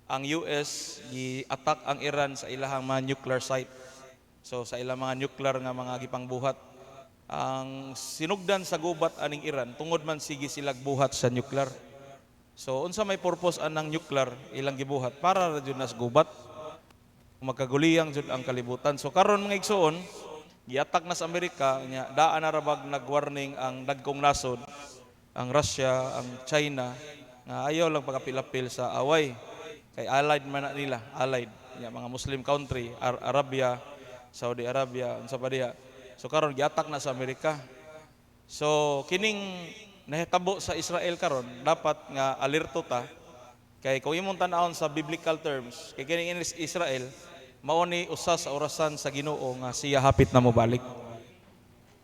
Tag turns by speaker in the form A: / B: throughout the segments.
A: ang US gi-attack ang Iran sa ilahang mga nuclear site. So sa ilang mga nuclear nga mga gipangbuhat, ang sinugdan sa gubat aning Iran tungod man sige sila buhat sa nuclear. So unsa may purpose anang nuclear ilang gibuhat para ra jud nas gubat, magkaguliyang jud ang kalibutan. So karon mga igsoon, giatak na sa Amerika nya daan na rabag nag-warning ang dagkong nasod, ang Russia, ang China, nga ayaw lang pagapilapil sa away. Kay allied man na nila, allied. Ya, mga Muslim country, Arabia, Saudi Arabia, unsa pa diha. So karon giatak na sa Amerika. So kining nahitabo sa Israel karon, dapat nga alerto ta. Kay kung imong tan-awon sa biblical terms, kay kining Israel mao ni usa sa orasan sa Ginoo nga siya hapit na mobalik.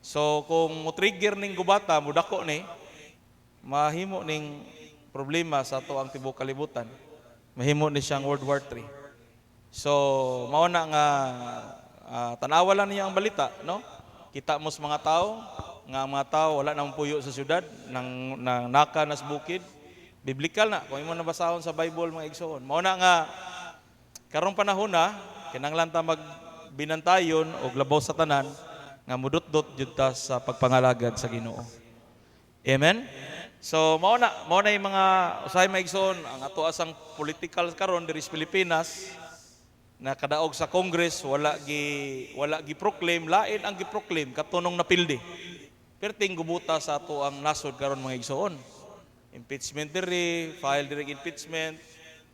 A: So kung mo-trigger ning gubata, mudako ni, mahimo ning problema sa ato ang tibuok kalibutan. Mahimo ni siyang World War III. So mao na nga tanawa lang niya ang balita, no? Kita mo sa mga tao, nga ang mga tao wala nang puyo sa syudad, nang naka nas bukid. Biblikal na, kung imo nabasahon sa Bible mga igsoon. Mao na nga karong panahon na kinahanglan ta magbinantayon og labaw sa tanan nga mudot-dot jud ta sa pagpangalagad sa Ginoo. Amen. So mao na yung mga usahay maigsoon ang ato asang political karon diri sa Pilipinas na kadaog sa Congress wala gi proclaim, lain ang gi-proclaim katunong napildi. Perting gubuta sa ato ang nasod karon mga igsoon. Impeachment diri, file diri impeachment.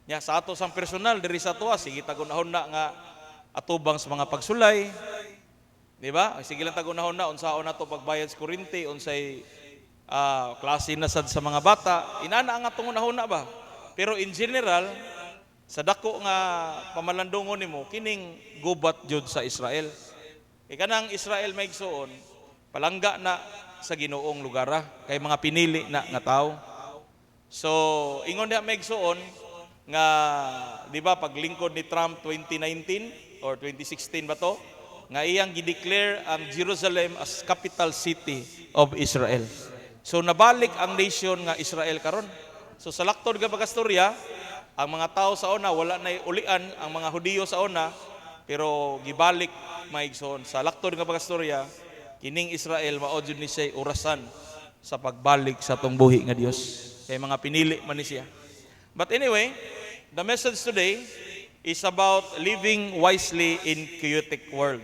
A: Nya sa ato sang personal diri sa tuwa sige tagunahon na nga atubang sa mga pagsulay. Di ba? Sige lang tagunahon na unsaon nato pagbayad sa kuryente, unsay klase na sad sa mga bata, inana ang atong unahon na ba? Pero in general, sa dako nga pamalandungon nimo, kining gubat jud sa Israel. Kanang Israel maigsoon, palangga na sa Ginoong lugar, kay mga pinili na nga tao. So, ingon niya maigsoon, nga, di ba, paglingkod ni Trump 2019 or 2016 ba to, nga iyang gideclare ang Jerusalem as capital city of Israel. So nabalik ang nation nga Israel karon. So sa laktod nga pagastorya, ang mga tao sa una wala na ulian ang mga Hudiyo sa una, pero gibalik maigsoon sa laktod nga pagastorya, kining Israel mao jud ni siya orasan sa pagbalik sa tong buhi nga Dios. Kay mga pinili man ni siya. But anyway, the message today is about living wisely in chaotic world.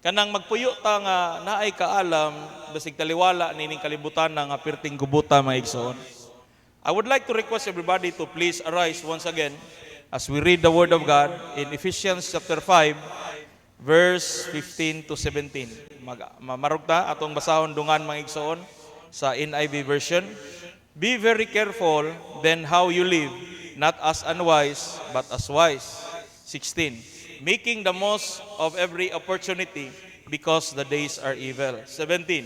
A: Kanang magpuyo ta nga naay kaalam basig taliwala nining kalibutan nga perting gubuta mga igsoon. I would like to request everybody to please arise once again as we read the word of God in Ephesians chapter 5 verse 15 to 17. Mamarog ta atong basahon dungan mga igsoon sa NIV version. Be very careful then how you live, not as unwise but as wise. 16. Making the most of every opportunity because the days are evil. 17.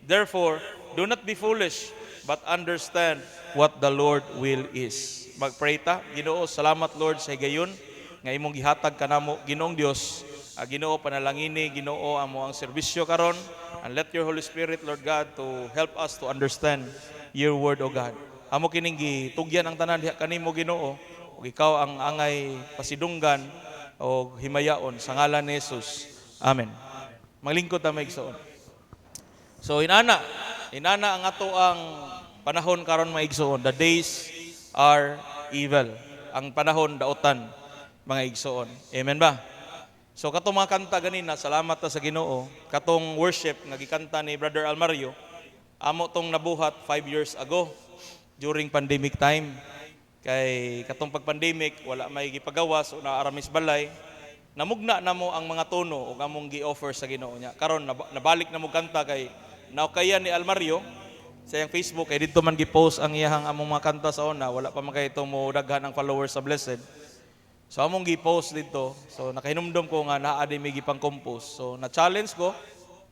A: Therefore, do not be foolish, but understand what the Lord will is. Magpray ta, Ginoo, salamat Lord sa higayon nga imong gihatag kanamo Ginoong Dios. Ginoo, panalangini, Ginoo, amo ang serbisyo karon, and let your Holy Spirit, Lord God, to help us to understand your word, O God. Amo kining gitugyan ang tanan diha kanimo Ginoo, ug ikaw ang angay pasidunggan o himayaon sa ngalan ni Jesus. Amen. Maglingkod ta maigsoon. So inana ang ato ang panahon karon maigsoon. The days are evil. Ang panahon daotan mga igsoon. Amen ba? So katong mga kanta ganina, salamat ta sa Ginoo. Katong worship nga gikanta ni Brother Almario, amo tong nabuhat 5 years ago during pandemic time. Kay katong pag-pandemic, wala may gipagawas o naaramis balay, namugna na mo ang mga tono o among gi-offer sa Ginoo niya. Karon nabalik na mo kanta kay naukayan ni Almario sa iyang Facebook, kay dito man gi-post ang iyang among mga kanta sa una, wala pa man kay itong mo daghan ang followers sa Blessed. So among gi-post dito, so nakahinumdom ko nga naa di may gipang-compose. So na-challenge ko,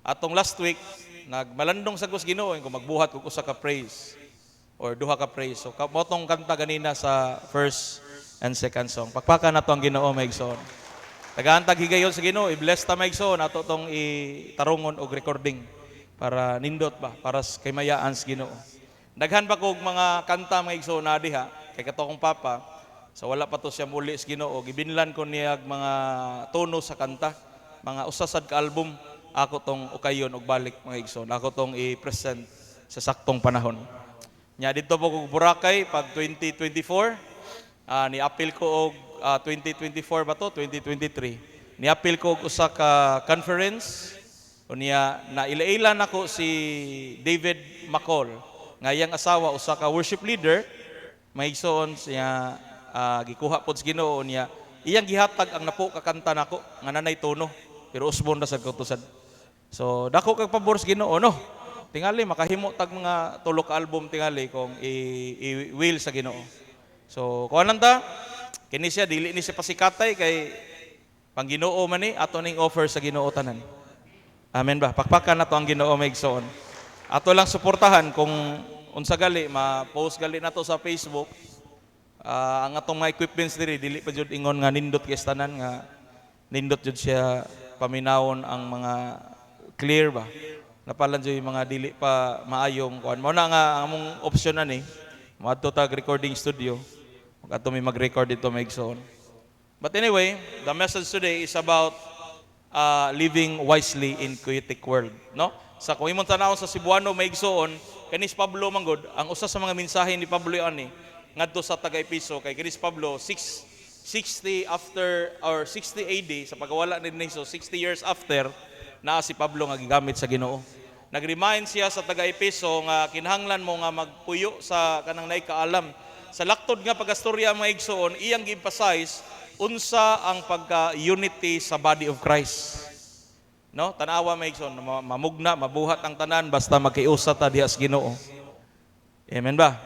A: atong last week, nagmalandong sa Ginoo, ko magbuhat ko usa ka praise or duha ka praise. So motong kanta ganina sa first and second song. Pakpakan nato ang Ginoo maigsoon. Tagaantag higayon sa Ginoo, i-bless ta maigsoon ato tong itarungon og recording para nindot ba para kay mayaan sa Ginoo. Daghan pa kog mga kanta maigsoon na diha kay kato kong papa. So wala pa to siya muli sa Ginoo. Gibinlan ko niya mga tono sa kanta, mga usasad ka album. Ako tong ukayon og balik mga igsoon. Ako tong i-present sa saktong panahon. Nya dito po kog Boracay pag 2024, ni-appeal ko og 2024 ba to? 2023. Ni-appeal ko og usa ka conference. Unya na ilailan ako si David McCall nga iyang asawa usa ka worship leader. Maigsoon siya gikuha pod sa Ginoo niya. Iyang gihatag ang napo ka kanta nako nga nanay tono pero usbon ra sad kautusan. So dako kag pabor sa Ginoo no. Tingali makahimo tag mga tulo ka album tingali kung i-will sa Ginoo. So kuan ta kini siya dili ni siya pasikatay kay pang Ginoo man ni ato ning offer sa Ginoo tanan. Amen ba? Pakpakan nato ang Ginoo maigsoon. Ato lang suportahan kung unsa gali ma-post gali nato sa Facebook. Ang atong mga equipments dili pa jud ingon nga nindot kay tanan nga nindot jud siya paminawon ang mga clear ba. Napalan jud yung mga dili pa maayong kuan. Mao na nga ang among option ani. Moadto tag recording studio. Ug ato may mag-record dito maigsoon. But anyway, the message today is about living wisely in chaotic world, no? Sa kung imong tan-aw sa Cebuano maigsoon, kanis Pablo manggod, ang usa sa mga mensahe ni Pablo ani ngadto sa taga-Epeso kay kanis Pablo 60 after or 60 AD sa pagkawala ni Cristo, 60 years after naa si Pablo nga gigamit sa Ginoo. Nag-remind siya sa taga-Epeso nga kinahanglan mo nga magpuyo sa kanang naay kaalam. Sa laktod nga pagastorya mga igsoon, iyang gi-emphasize unsa ang pagka-unity sa body of Christ. No, tanawa may igsoon, mamugna, mabuhat ang tanan basta magkiusa ta diha sa Ginoo. Amen ba?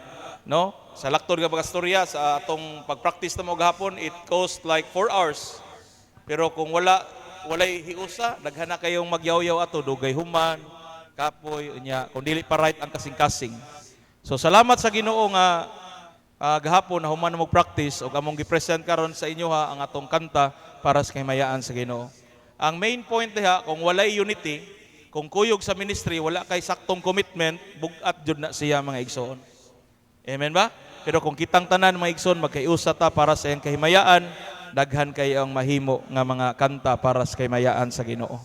A: No? Sa laktod nga pagastorya sa atong pagpractice na mo gahapon, it cost like 4 hours. Pero kung walay hiusa, daghan na kayong magyaw-yaw ato, dugay human, kapoy, unya, kung dili pa right ang kasing-kasing. So salamat sa Ginoo nga gahapon na human mo practice o among gi-present karon sa inyo ang atong kanta para sa kahimayaan sa Ginoo. Ang main point diha kung walay unity, kung kuyog sa ministry wala kay saktong commitment, bugat jud na siya mga igsoon. Amen ba? Pero kung kitang tanan mga igsoon magkaiusa ta para sa iyang kahimayaan, daghan kay ang mahimo nga mga kanta para sa kahimayaan sa Ginoo.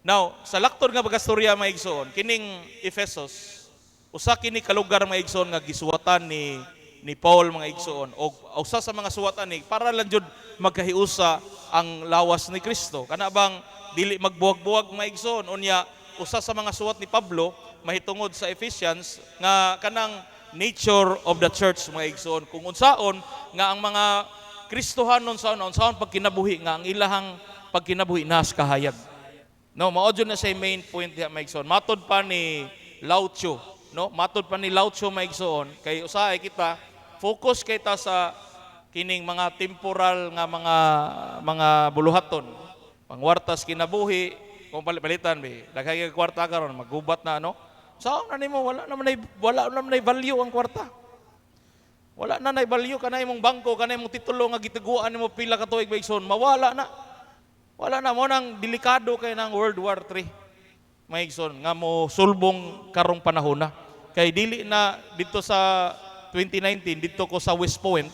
A: Now, sa laktod nga pagastorya mga igsoon, kining Efesos, usa kini ka lugar mga igsoon nga gisuwatan ni Paul mga igsoon o usa sa mga suwatan ni para lang jud magkahiusa ang lawas ni Kristo. Kana bang dili magbuwag-buwag mga igsoon unya usa sa mga suwat ni Pablo mahitungod sa Ephesians nga kanang nature of the church mga igsoon kung unsaon nga ang mga Kristohanon unsaon pagkinabuhi nga ang ilahang pagkinabuhi nas kahayag. No, mao jud na say main point diha mga igsoon. Matod pa ni Lao Tzu, no? Matod pa ni Lao Tzu mga igsoon kay usahay kita focus kay ta sa kining mga temporal nga mga buluhaton. Pangwartas kinabuhi, kung palitan be, daghay kay kwarta karon maggubat na ano. Saan na nimo wala naman ay value ang kwarta. Wala na nay value kanay imong bangko, kanay imong titulo nga gitiguan nimo pila ka tuig baigson, mawala na. Wala na mo nang delikado kay nang World War III. Maigson nga mo sulbong karong panahon na. Kay dili na dito sa 2019 dito ko sa West Point.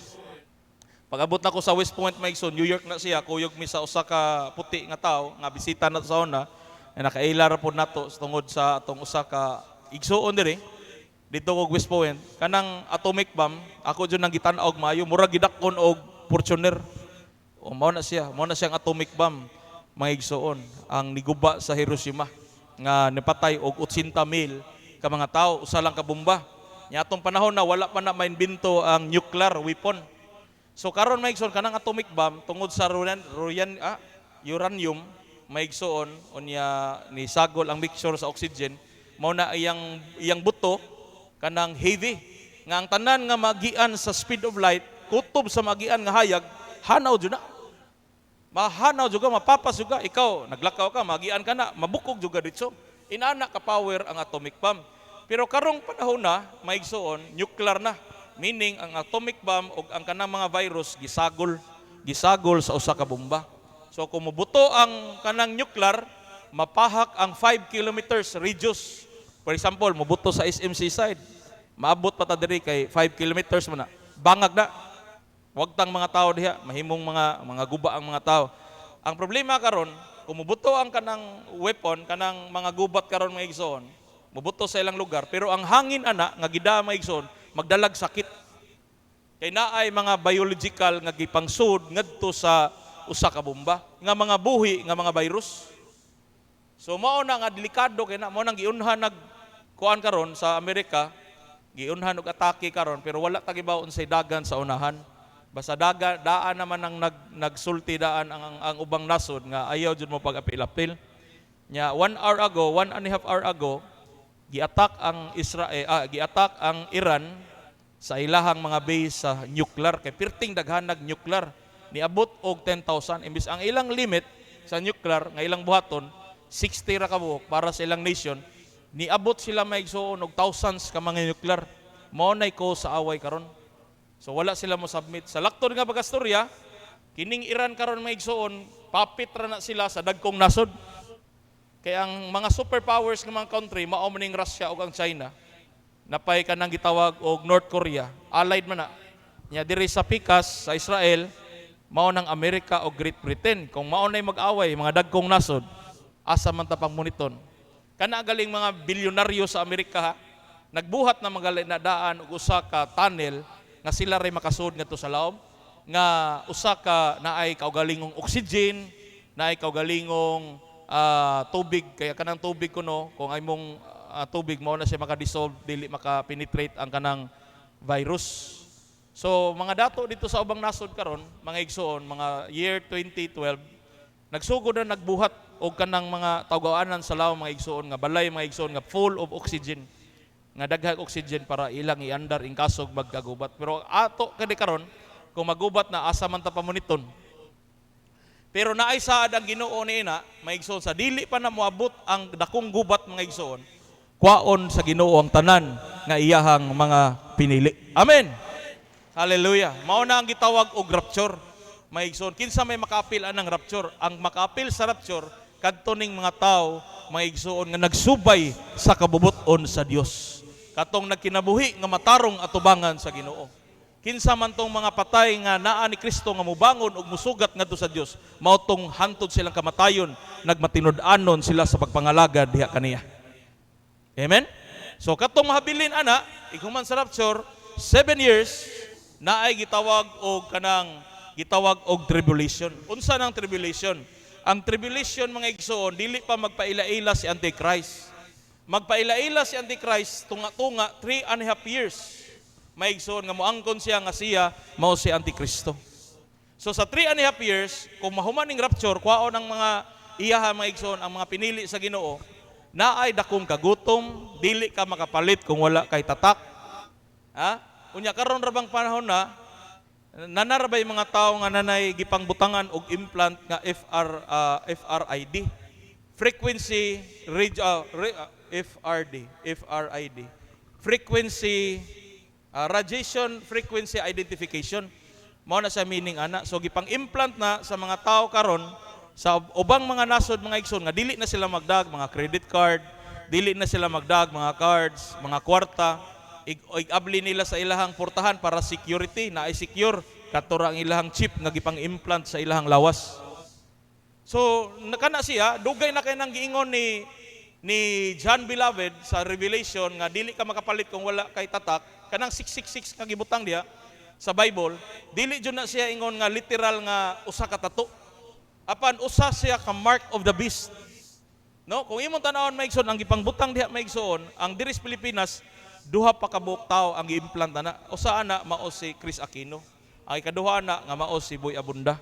A: Pag-abot na ko sa West Point maigson, New York na siya, kuyog mi sa usa ka puti nga tao nga bisita na sa una, na nakailar po nato tungod sa atong usa ka igsoon diri dito og West Point. Kanang atomic bomb, ako jud nang gitan-og maayo, murag gidakon og Fortuner. O mao na siyang atomic bomb mga igsoon ang niguba sa Hiroshima nga napatay og 80,000 ka mga tao usa lang ka bomba. Nya atong panahon na wala pa na mainbento ang nuclear weapon. So karon maigsoon kanang atomic bomb tungod sa uranium maigsoon unya ni sagol ang mixture sa oxygen mao na iyang buto kanang heavy nga ang tanan nga magian sa speed of light kutob sa magian nga hayag hanaw jud na. Mahanaw jud ka, mapapas jud ka, ikaw naglakaw ka, magian ka na, mabukog jud ka ditso. Inana ka power ang atomic bomb. Pero karong panahon na maigsoon nuclear na. Meaning ang atomic bomb o ang kanang mga virus gisagol sa usa ka bomba. So kung mubuto ang kanang nuclear, mapahak ang 5 kilometers radius. For example, mubuto sa SMC side, maabot pa ta diri kay 5 kilometers man na. Bangag na. Huwag tang mga tao diha, mahimong mga guba ang mga tao. Ang problema karon, kung mubuto ang kanang weapon, kanang mga gubat karon mga igsoon, mubuto sa ilang lugar, pero ang hangin ana nga gida mga igsoon, magdalag sakit. Kay naay mga biological nga gipangsud ngadto sa usa ka bomba, nga mga buhi, nga mga virus. So mao na nga delikado kay na mo nang giunhan kuan karon sa Amerika, giunhan og atake karon pero wala ta gibawon sa dagan sa unahan. Basta daan naman ang nagsulti daan ang ubang nasod nga ayaw jud mo pag-apil-apil. Nya 1 hour ago, 1.5 hour ago, giatak ang Iran sa ilahang mga base sa nuclear kay perting daghanag nuclear niabot og 10,000 imbis ang ilang limit sa nuclear nga ilang buhaton 60 ra ka buok para sa ilang nation, niabot sila maigsoon og thousands ka mga nuclear. Mao nay ko sa away karon. So wala sila mo submit. Sa lakton nga bagastorya, kining Iran karon maigsoon, papit ra na sila sa dagkong nasod. Kaya ang mga superpowers ng mga country, mao man ning Russia ug ang China, napay ka nang gitawag og North Korea, allied man na. Nya diri sa pikas sa Israel, mao nang Amerika o Great Britain. Kung mao nay mag-away mga dagkong nasod, asa man ta pang moniton. Kana galing mga bilyonaryo sa Amerika, nagbuhat na mga na daan og usa ka tunnel nga sila ray makasud ngadto sa laom, nga usa ka naay kaugalingong oxygen, naay kaugalingong tubig, kaya kanang tubig kuno kung ay mong tubig mao na siya maka-dissolve, dili maka-penetrate ang kanang virus. So mga dato dito sa ubang nasod karon, mga igsoon, mga year 2012, nagsugod na nagbuhat og kanang mga tawgawanan sa laom mga igsoon nga balay mga igsoon nga full of oxygen, nga daghang oxygen para ilang iandar in kasog magkagubat. Pero ato kadi karon kung magubat na asa man ta pamoniton. Pero naay saad ang Ginoo niina, maigsoon sa dili pa na moabot ang dakong gubat mga igsoon. Kwaon sa Ginoo ang tanan nga iyahang mga pinili. Amen. Hallelujah. Mao na ang gitawag og rapture. Maigsoon, kinsa may makaapil anang rapture? Ang makaapil sa rapture kadto ning mga tao maigsoon nga nagsubay sa kabubuton sa Dios. Katong nagkinabuhi nga matarong atubangan sa Ginoo. Kinsa man tong mga patay nga naa ni Kristo nga mubangon ug musugat ngadto sa Dios, mao tong hantod silang kamatayon, nagmatinud-anon sila sa pagpangalagad diha kaniya. Amen. So katong mahabilin ana, iguman sa rapture, 7 years naay gitawag og kanang gitawag og tribulation. Unsa nang tribulation? Ang tribulation mga igsoon, dili pa magpaila-ila si Antichrist. Magpaila-ila si Antichrist tunga-tunga 3.5 years. Maigsoon nga moangkon siya nga siya mao si Antikristo. So sa 3.5 years, kung mahuman ning rapture, kwaon ang mga iyaha maigsoon ang mga pinili sa Ginoo, naay dakong kagutom, dili ka makapalit kung wala kay tatak. Ha? Unya karon ra bang panahon na nanarabay mga tao nga nanay gipangbutangan og implant nga FRID. Frequency FRID. Frequency radiation frequency identification. Mao na sa meaning ana. So gipang-implant na sa mga tao karon sa ubang mga nasod mga igsoon nga dili na sila magdag mga credit card, dili na sila magdag mga cards, mga kwarta, igabli nila sa ilahang portahan para security na ay secure katura ang ilahang chip nga gipang-implant sa ilahang lawas. So nakana siya dugay na kay nang giingon ni John Beloved sa Revelation nga dili ka makapalit kung wala kay tatak. Kanang 666 nga gibutang diha sa Bible, dili jud na siya ingon nga literal nga usa ka tato. Apan usa siya ka mark of the beast. No, kung imong tan-awon maigsoon ang gipangbutang diha maigsoon, ang diri sa Pilipinas duha pa ka buok tawo ang gi-implant na. Usa ana mao si Chris Aquino. Ang ikaduha na nga mao si Boy Abunda.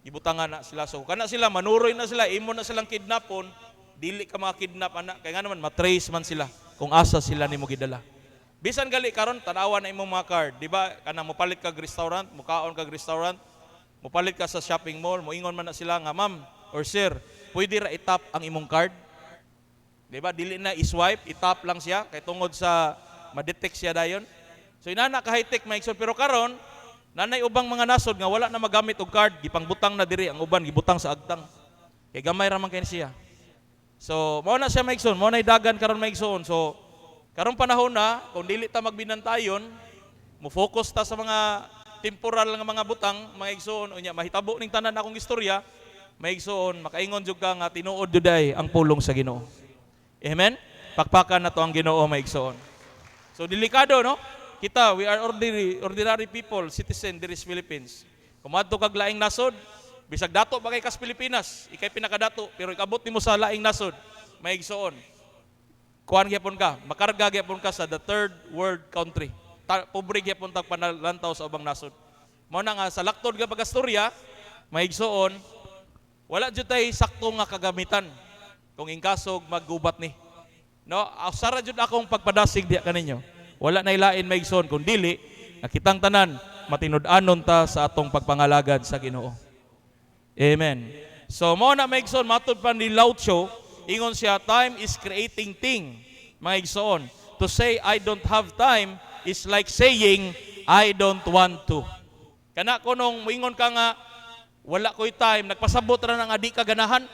A: Gibutangan na sila. So kana sila manuroy na sila, imo na silang kidnapon, dili ka makakidnap ana kay nga naman matrace man sila kung asa sila nimo gidala. Bisan gali karon tanawan na imong mga card, di ba? Kanang mopalit kag restaurant, mukaon kag restaurant, mopalit ka sa shopping mall, moingon man na sila nga, ma'am or sir, pwede ra itap ang imong card. Di ba? Dili na i-swipe, itap lang siya kay tungod sa ma-detect siya dayon. So inana ka high-tech maigsoon, pero karon nanay ubang mga nasod nga wala na magamit og card, gipangbutang na diri ang uban gibutang sa agtang. Kay gamay ra man kay siya. So mao na siya maigsoon, mao na dagan karon maigsoon. So karong panahon na, kung dili ta magbinantayon, mo-focus ta sa mga temporal nga mga butang, mga igsoon, unya mahitabo ning tanan akong istorya, mga igsoon, makaingon jud ka nga tinuod jud ay ang pulong sa Ginoo. Amen? Pakpakan na to ang Ginoo, mga igsoon. So delikado, no? Kita, we are ordinary people, citizen diri sa Philippines. Kumadto kag laing nasod, bisag dato ba kay kas Pilipinas, ikay pinakadato, pero ikabot nimo sa laing nasod, may igsoon. Kuan gyapon ka, makarga gyapon ka sa the third world country. Pobre gyapon tag panalantaw sa ubang nasod. Mao na nga sa laktod nga pagastorya, may igsoon, wala jud tay sakto nga kagamitan kung ingkasog maggubat ni. No, sara jud akong pagpadasig diha kaninyo. Wala na ilain may igsoon kun dili nakitang tanan matinud-anon ta sa atong pagpangalagad sa Ginoo. Amen. So mo na may igsoon matud pa ni Lao Tzu, ingon siya, time is creating thing. Mga igsoon, to say I don't have time is like saying I don't want to. Kana ko nung moingon ka nga wala ko'y time, nagpasabot ra nang adi ka ganahan.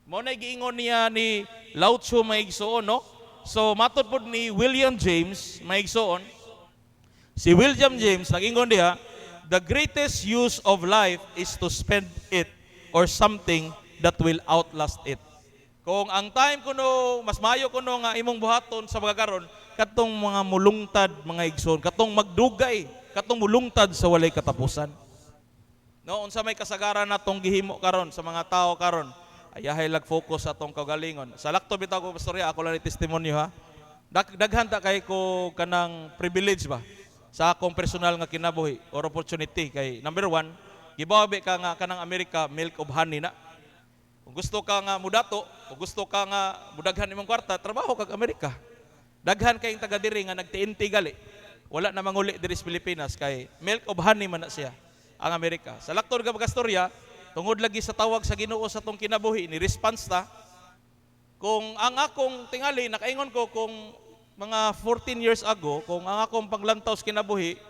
A: Mo na giingon niya ni Lao Tzu, mga igsoon, no? So matud pod ni William James, mga igsoon, si William James nag-ingon diha, the greatest use of life is to spend it or something that will outlast it. Kung ang time kuno mas mayo kuno nga imong buhaton sa mga karon katong mga mulungtad, mga igsoon, katong magdugay, katong mulungtad sa walay katapusan. No, unsa may kasagaran natong gihimo karon sa mga tao karon? Ayahay lag focus sa atong kagalingon. Sa lakto bitaw ko pastorya, ako lang ni testimonyo ha. Daghan ta kay ko kanang privilege ba sa akong personal nga kinabuhi or opportunity kay number one, gibawi ka nga kanang Amerika, milk of honey na. Kung gusto ka nga mudato, kung gusto ka nga mudaghan imong kwarta, trabaho kag Amerika. Daghan kayong taga diri nga nagtiinti gali. Wala na manguli diri sa Pilipinas kay milk of honey man na siya ang Amerika. Sa lakto nga pagastorya, tungod lagi sa tawag sa Ginoo sa tong kinabuhi ni response ta. Kung ang akong tingali nakaingon ko kung mga 14 years ago, kung ang akong paglantaw sa kinabuhi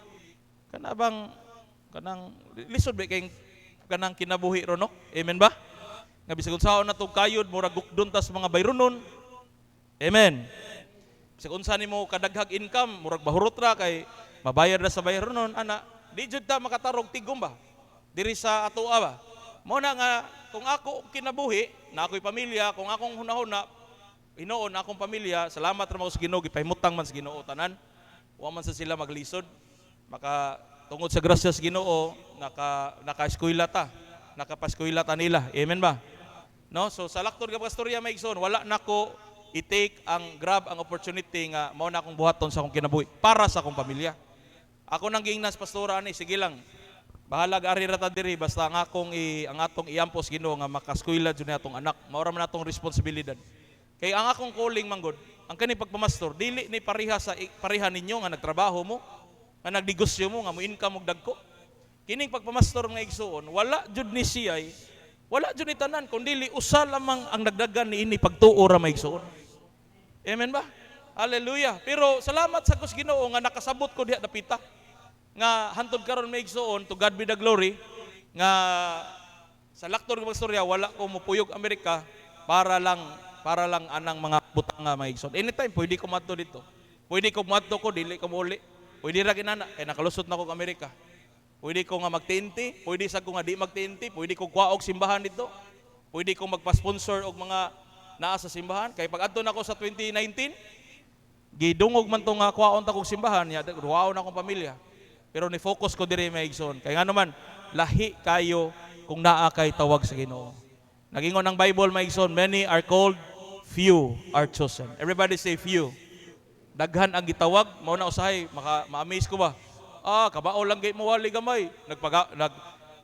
A: kanang lisod ba kay kanang kinabuhi ro, no? Amen ba? Nga bisag unsaon na tong kayod murag gukdon ta sa mga bayronon. Amen. Bisag unsa nimo kadaghag income murag bahurot ra kay mabayad ra sa bayronon ana, di jud ta makatarog tigom ba? Diri sa atoa ba? Mao na nga kung ako kinabuhi na ako'y pamilya, kung akong hunahuna hinoon akong pamilya, salamat ra mo sa Ginoo, gipahimutang man sa Ginoo tanan. Wa man sa sila maglisod. Maka tungod sa grasya sa Ginoo, naka-eskwela ta. Nakapaskwela ta nila. Amen ba? No, so sa lakton nga pastorya may igsoon, wala nako i-take grab ang opportunity nga mao na akong buhaton sa akong kinabuhi para sa akong pamilya. Ako nang giingnas pastora ani, sige lang. Bahalag ari ra ta diri basta ang atong iampos Ginoo nga makaskwela jud atong anak. Mao ra man atong responsibilidad. Kay ang akong calling manggod, ang kani pagpamastor dili ni pareha ninyo nga nagtrabaho mo, nga nagnegosyo mo, nga mo income og dagko. Kining pagpamastor nga igsuon, wala jud ni siyay, wala jud ni tanan kun dili usa lamang ang nagdagan niini pagtuo ra may igsuon. Amen ba? Hallelujah. Pero salamat sa Gus Ginoo nga nakasabot ko diha dapita. Nga hantod karon may igsuon, to God be the glory, nga sa lakton nga pastorya wala ko mupuyog Amerika para lang anang mga butang nga may igsoon. Anytime pwede ko madto dito. Pwede ko madto ko dili ko muli. Pwede ra kinana kay nakalusot na ko sa Amerika. Pwede ko nga magtiinti, pwede sa ko nga di magtiinti, pwede ko kuwaog simbahan dito. Pwede ko magpa-sponsor og mga naa sa simbahan kay pag adto nako sa 2019 gidungog man to nga kuwaon ta kog simbahan ya duwaon akong pamilya. Pero ni focus ko diri may igsoon. Kay ngano man lahi kayo kung naa kay tawag sa Ginoo. Nagingon ang Bible may igsoon, many are called, few are chosen. Everybody say few. Daghan ang gitawag, mao na usahay ma-amaze ko ba? Kabao lang gay mo wali gamay.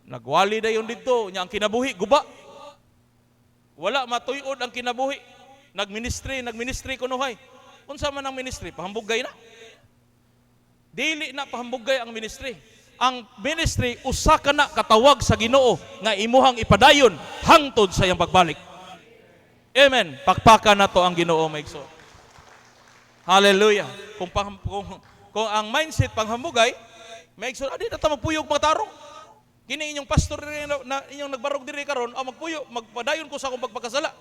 A: Nagwali dayon didto, nya ang kinabuhi guba. Wala matuy-od ang kinabuhi. Nagministry kunuhay. Unsa man ang ministry? Pahambugay na. Dili na pahambugay ang ministry. Ang ministry usa ka na katawag sa Ginoo nga imuhang ipadayon hangtod sa iyang pagbalik. Amen. Pakpakan na to ang Ginoo maigsoon. Hallelujah. Kung ang mindset panghambugay, maigsoon adi na ta magpuyog matarong. Kini inyong pastor na inyong nagbarog diri karon, magpadayon ko sa akong pagpakasala.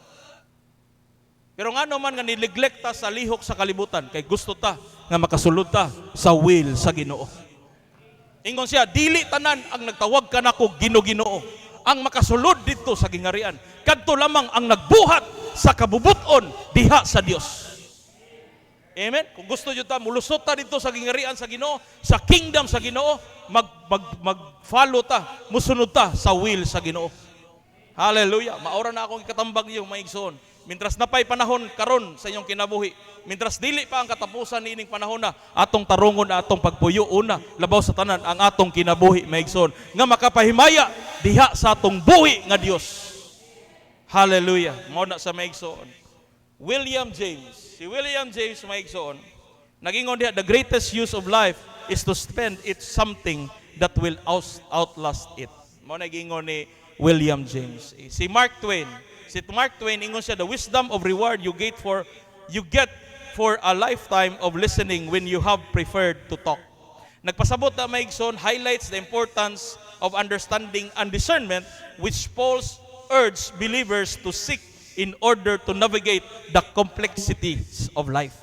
A: Pero ngano man nga nineglect ta sa lihok sa kalibutan kay gusto ta nga makasulod ta sa will sa Ginoo. Ingon siya, dili tanan ang nagtawag kanako Ginoo-Ginoo, ang makasulod dito sa gingarian. Kadto lamang ang nagbuhat sa kabubuton diha sa Dios. Amen. Kung gusto niyo ta mulusot ta dito sa gingarian sa Ginoo, sa kingdom sa Ginoo, mag-follow ta, musunod ta sa will sa Ginoo. Hallelujah. Maora na akong ikatambag niyo, maigsoon. Mintras napay panahon karon sa inyong kinabuhi, mintras dili pa ang katapusan niining panahon na atong tarungon na atong pagpuyo una labaw sa tanan ang atong kinabuhi, maigsoon, nga makapahimaya diha sa atong buhi nga Dios. Hallelujah. Mao na sa maigsoon. William James. Si William James, maigsoon, nagingon diha, the greatest use of life is to spend it something that will outlast it. Mao nagingon ni William James. Si Mark Twain, ingon siya, the wisdom of reward you get for a lifetime of listening when you have preferred to talk. Nagpasabot na maigsoon, highlights the importance of understanding and discernment which Paul's urged believers to seek in order to navigate the complexities of life.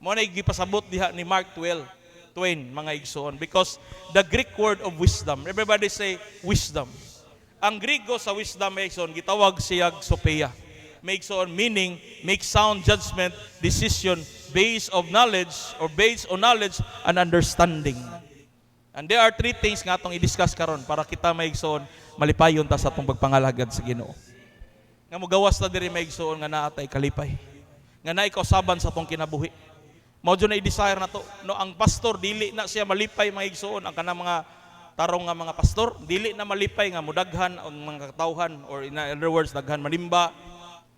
A: Mo na gipasabot diha ni Mark Twain, mga igsoon, because the Greek word of wisdom, everybody say wisdom. Ang Griego sa wisdom, maigsoon, gitawag siyag sophia. Maigsoon, meaning make sound judgment, decision based on knowledge and understanding. And there are three things nga atong i-discuss karon para kita, maigsoon, malipayon ta sa atong pagpangalagad sa Ginoo. Nga mogawas ta diri, maigsoon, nga naa tay kalipay. Nga naay kausaban sa atong kinabuhi. Mao jud na i-desire na to. No, ang pastor dili na siya malipay, maigsoon, ang kanang mga tarong nga mga pastor, dili na malipay nga mudaghan ang mga katawhan, or in other words, daghan manimba,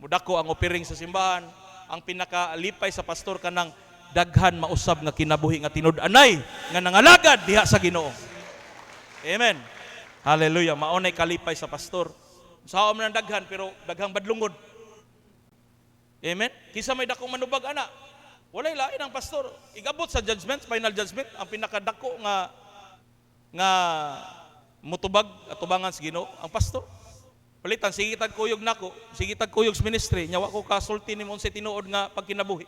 A: mudako ang opiring sa simbahan. Ang pinakalipay sa pastor kanang daghan mausab nga kinabuhi nga tinud-anay nga nangalagad diha sa Ginoo. Amen. Hallelujah. Maunay kalipay sa pastor. Sao man daghan pero daghang badlungod. Amen. Kisa may dakong manubag ana, walay lain ang pastor. Igabot sa judgment, final judgment, ang pinakadako nga mutubag at tubangan sa Ginoo ang pastor. Palitan, sige tag kuyog nako, sige tag kuyog sa ministry, nya wa ko kasulti nimo sa tinuod nga pagkinabuhi.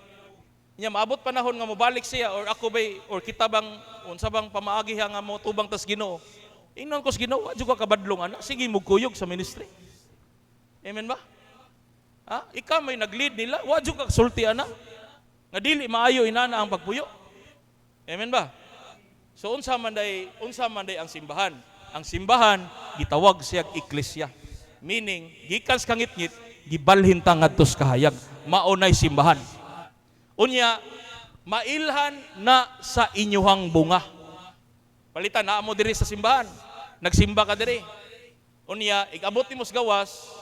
A: Nya maabot panahon nga mobalik siya, or ako bay, or kita bang unsa bang pamaagi nga mo tubang tas Ginoo. Ingnon ko sa Ginoo, wa jud ka kabadlong ana, sige mo kuyog sa ministry. Amen ba? Ha? Ikaw may nag-lead nila, wa jud ka kasulti ana. Nga dili maayo inana ang pagpuyo. Amen ba? So unsa man day ang simbahan? Ang simbahan gitawag siya eklesya. Meaning gikan sa kangit-ngit gibalhin ta ngadto sa kahayag. Maunay simbahan. Unya mailhan na sa inyuhang bunga. Palitan na mo diri sa simbahan. Nagsimba ka diri. Unya igabot nimo sa gawas,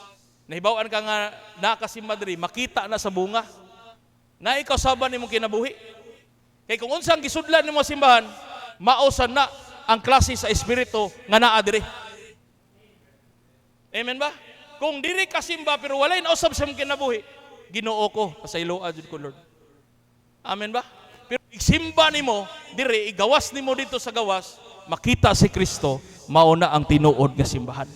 A: nahibaw-an ka nga nakasimba diri, makita na sa bunga. Na ikaw saban nimo kinabuhi. Kay kung unsang gisudlan nimo sa simbahan, mausan na ang klase sa espiritu nga naa diri. Amen ba? Kung diri ka simba pero walay na usab sa kinabuhi, Ginoo ko, pasayloa jud ko Lord. Amen ba? Pero igsimba nimo diri, igawas nimo dito sa gawas, makita si Kristo, mauna ang tinuod nga simbahan.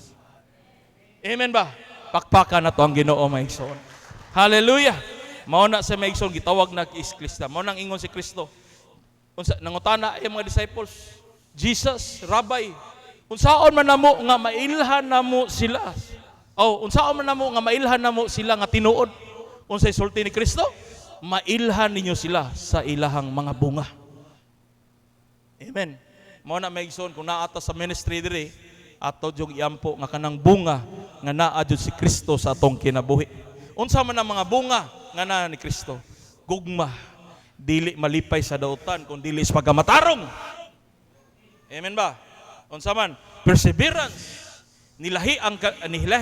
A: Amen ba? Pakpakan na to ang Ginoo, maigsoon. Hallelujah. Mauna sa maigsoon gitawag na eklesya. Mao nang ingon si Kristo. Unsa nangutana ay mga disciples, Jesus, Rabbi, unsaon man namo nga mailhan namo sila? Unsaon man namo nga mailhan namo sila nga tinuod? Unsay sulti ni Kristo? Mailhan ninyo sila sa ilahang mga bunga. Amen. Mao na maigsoon kung naata sa ministry diri, ato jung iampo nga kanang bunga nga naa jud si Kristo sa atong kinabuhi. Unsa man ang mga bunga nga naa ni Kristo? Gugma, dili malipay sa dautan kung dili sa pagamatarong. Amen ba? Unsa man? Perseverance. Nilahi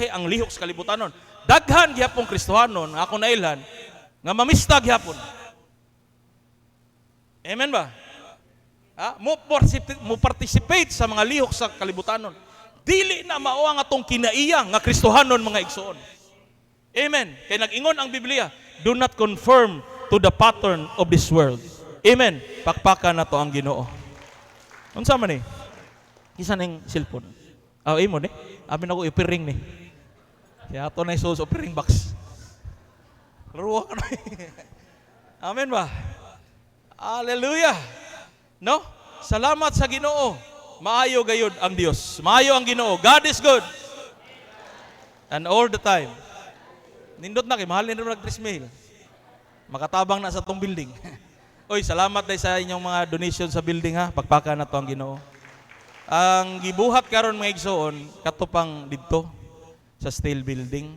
A: ang lihok sa kalibutanon. Daghan gihapon Kristohanon nga ako nailhan nga mamista gihapon. Amen ba? Mo participate sa mga lihok sa kalibutanon. Dili na mao ang atong kinaiyang nga Kristohanon, mga igsoon. Amen. Kay nag-ingon ang Biblia, do not conform to the pattern of this world. Amen. Pakpakan na to ang Ginoo. Unsa man ni? Kisa ning cellphone. Imo ni. Amin ako ipiring ni. Kaya ato na isus opiring box. Laruwa ka na. Amen ba? Hallelujah. No? Salamat sa Ginoo. maayo gayud ang Dios. Maayo ang Ginoo. God is good. And all the time. Nindot na kay mahal nindot nag-3,000. Makatabang na sa tong building. Oy, salamat dahil sa inyong mga donation sa building ha. Pagpaka na to ang Ginoo. Ang gibuhat karon mga igsoon katupang didto sa steel building.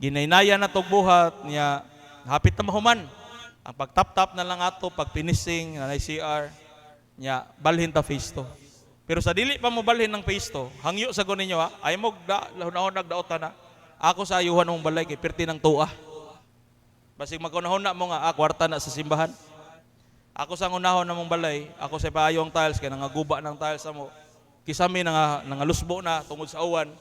A: Ginaynaya na tog buhat niya hapit na mahuman. Ang pagtap-tap na lang ato, pag finishing na CR niya balhin ta phase 2. Pero sa dili pa mo balhin ng phase 2, hangyo sa gunin niyo ha. Ay mo lahon nagdaot na. Ako sa ayuhan mong balay kay perti ng tuah. Basig magkunahon na mo nga kwarta na sa simbahan. Ako sa unahon na mong balay, ako sa paayong tiles kay nangaguba ng tiles mo. Kisami nangalusbo na tungod sa uwan.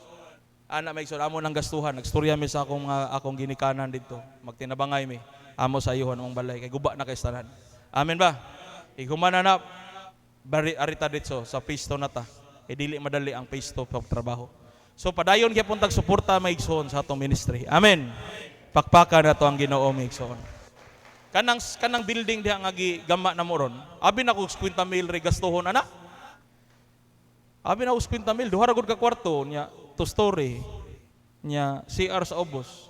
A: Ana may igsoon amo nang gastuhan. Nagstorya mi sa akong ginikanan dito. Magtinabangay mi. Amo sa ayuhan mong balay kay guba na kay tanan. Amen ba? Igumana na bari arita dito sa phase 2 na ta. Kay dili madali ang phase 2 pagtrabaho. So padayon gyapon tag suporta maigsoon sa atong ministry. Amen. Pakpaka na to ang Ginoo maigsoon. Kanang building diha nga gigama na mo ron. Abi na ko 50 mil re gastuhon ana. Abi na ko 50 mil duha ra gud ka kwarto nya 2 story nya CR sa ubos.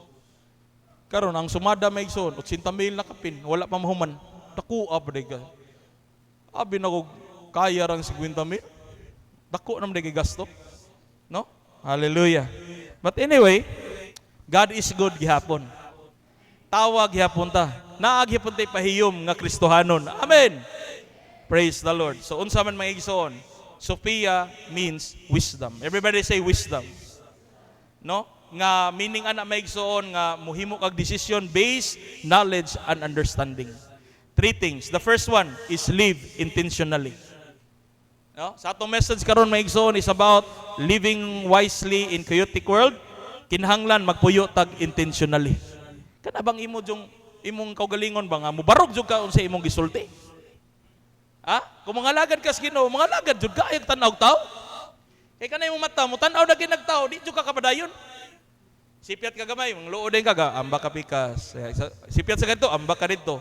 A: Karon ang sumada maigsoon 80 mil na kapin wala pa mahuman. Dako abday ka. Abi na ko kaya rang 50 mil. Dako na man gasto. No? Hallelujah. But anyway, God is good gihapon. Tawag gihapon ta. Naag gihapon tay pahiyom nga Kristohanon. Amen. Praise the Lord. So unsa man mga igsoon? Sophia means wisdom. Everybody say wisdom. No? Nga meaning ana maigsoon nga muhimo kag decision based knowledge and understanding. 3 things. The first one is live intentionally. No? Sa atong message karon maigsoon is about living wisely in chaotic world. Kinahanglan magpuyo tag intentionally. Kana bang imong kaugalingon ba nga mubarog jud ka unsa imong gisulti? Kung mga lagad ka sa Ginoo, mga lagad jud ka ay tan-aw tao. Kay kanay imong mata mo tan-aw na ginagtao, di jud ka kapadayon. Sipiat ka gamay, mga luod din ka, amba ka pikas. Sipiat sa ganito, amba ka dito.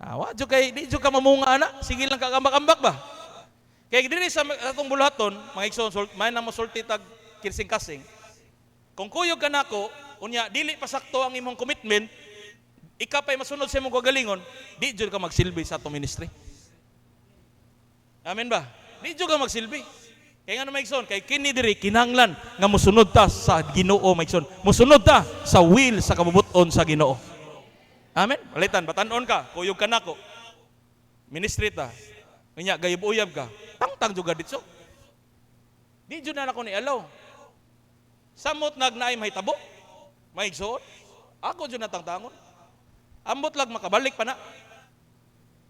A: Wa jud kay di jud ka mamunga ana, sige lang ka ambak-ambak ba. Kay diri sa atong buluhaton, mga igsoon, may na mo sulti tag kirsing-kasing. Kung kuyog ka nako, unya dili pa sakto ang imong commitment, ika pa'y masunod sa imong kagalingon, di jud ka magsilbi sa atong ministry. Amen ba? Di jud ka magsilbi. Kaya nga maigsoon, kay kini diri kinahanglan nga mosunod ta sa Ginoo maigsoon. Mosunod ta sa will sa kabubuton sa Ginoo. Amen. Balitan batan-on ka, kuyog ka nako. Ministry ta. Unya gayub-uyab ka. Tangtang juga ditso. Di jud na nako ni alaw. Samot nagnaay mahitabo. Maigsoon. Ako jud natangtangon. Ambot lang makabalik pa na.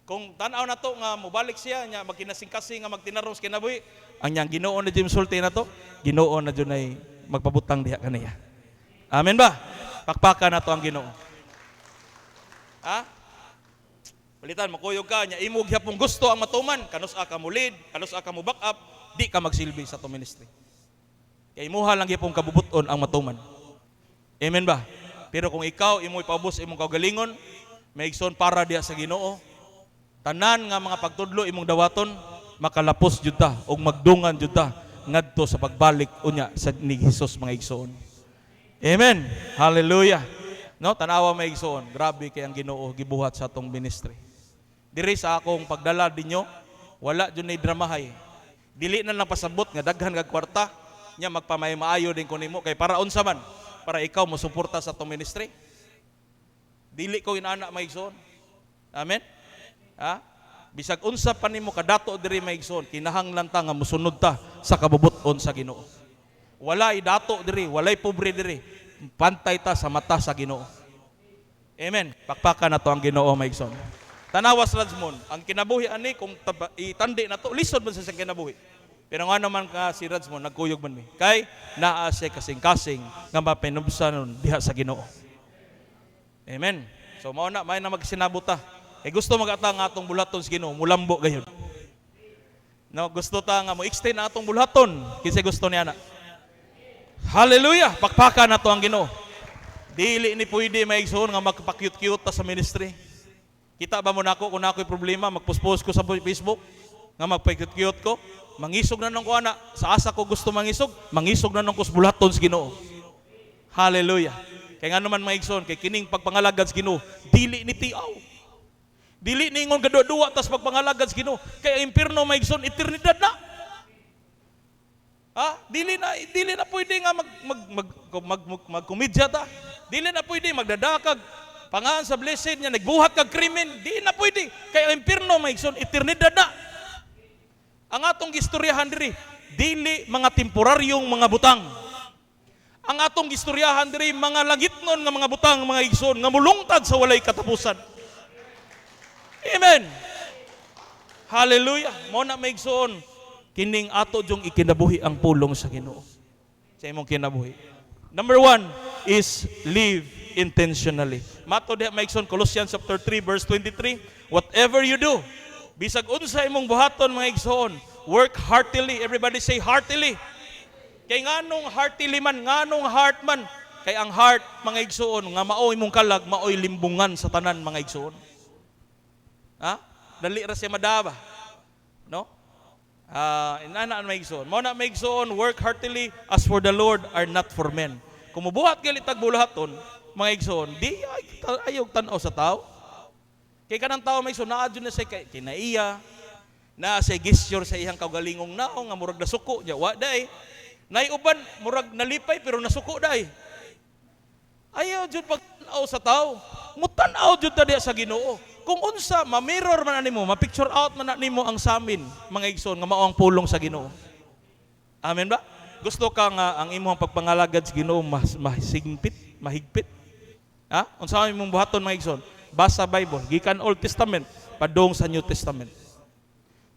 A: Kung tanaw na to nga mobalik siya nya magkinasing-kasing nga magtinaros kinabuhi, ang yang Ginoo na jud sulti na to, Ginoo na jud ay magpabutang diha kaniya. Amen ba? Pakpaka na to ang Ginoo. Palitan makuyog ka nya imo gyapon gusto ang matuman, kanus ka mo lead, kanus ka mo back up, di ka magsilbi sa to ministry. Kay imuha lang gyapon kabubuton ang matuman. Amen ba? Pero kung ikaw imo ipaubos imong kaugalingon, maigsoon para diha sa Ginoo, tanan nga mga pagtudlo imong dawaton makalapos jud ta og magdungan jud ta ngadto sa pagbalik unya sa ni Hesus mga igsoon. Amen. Hallelujah. No, tanawa mga igsoon, grabe kay ang Ginoo gibuhat sa atong ministry. Diri sa akong pagdala dinyo, wala jud nay dramahay. Dili na lang pasabot nga daghan kag kwarta nya magpamay-maayo din ko nimo kay para unsa man para ikaw mo suporta sa atong ministry. Dili ko inaana mga igsoon. Amen. Bisag unsa pa nimo kadato diri maigsoon, kinahanglan ta nga mosunod ta sa kabubuton sa Ginoo. Walay dato diri, walay pobre diri. Pantay ta sa mata sa Ginoo. Amen. Pakpaka na to ang Ginoo maigsoon. Tanawas Rajmon, ang kinabuhi ani kung itandi na to, lisod man sa kinabuhi. Pero nga naman ka si Rajmon nagkuyog man mi. Kay naa siya kasing-kasing nga mapinubsanon diha sa Ginoo. Amen. So mao na may na magsinabot ta. Gusto magatang atong bulaton sa Ginoo, mulambo gayon. No, gusto ta nga mo extend atong bulaton, kinsa gusto niya na. Hallelujah, pakpaka na to ang Ginoo. Dili ni pwede maigsoon nga magpa-cute-cute ta sa ministry. Kita ba mo nako kung ako'y problema, magpost-post ko sa Facebook? nga magpaikot-kiyot ko, mangisog na nung ko ana, sa asa ko gusto mangisog na nung kusbulaton sa Ginoo. Hallelujah. Kaya nga naman mga igsoon, kay kining pagpangalagad sa Ginoo, dili ni tiaw. Dili ningon kadua-dua tas pagpangalagad sa Ginoo. Kay ang impierno mga igsoon, eternidad na. Dili na pwede nga magkomedya ta. Dili na pwede magdadakag pangaan sa blessed niya, nagbuhat kag krimen. Dili na pwede. Kay ang impierno mga igsoon, eternidad na. Ang atong gistoryahan diri, dili mga temporaryong mga butang. Ang atong gistoryahan diri mga langitnon nga mga butang, mga igsoon nga mulungtad sa walay katapusan. Amen. Hallelujah. Mo na may igsoon, kining ato jung ikinabuhi ang pulong sa Ginoo. Sa imong kinabuhi. Number 1 is live intentionally. Mato diha may igsoon, Colossians chapter 3 verse 23, whatever you do, bisag unsa imong buhaton mga igsoon, work heartily. Everybody say heartily. Kay nganong heartily man, nganong heart man, kay ang heart mga igsoon nga mao imong kalag, maoy limbungan sa tanan mga igsoon. Dali ra siya madaba. No? Inana ang mga igsoon. Mao na mga igsoon, work heartily as for the Lord are not for men. Kung mubuhat kay litag bulahaton, mga igsoon, di ayog tan-aw sa tao. Kay kanang tao mga igsoon, naadyo na siya kinaiya, na sa gesture sa iyang kaugalingong naong nga murag nasuko niya, wa day. Naiuban, murag nalipay pero nasuko day. Ayaw jud pag-tanaw sa tao. Mutanaw jud ta diha sa Ginoo. Kung unsa ma-mirror man nimo, ma-picture out man nimo ang samin, mga igsoon nga mao ang pulong sa Ginoo. Amen ba? Gusto ka nga ang imong pagpangalagad sa Ginoo mahigpit? Unsa imong buhaton mga igsoon? Basa Bible, gikan Old Testament padung sa New Testament.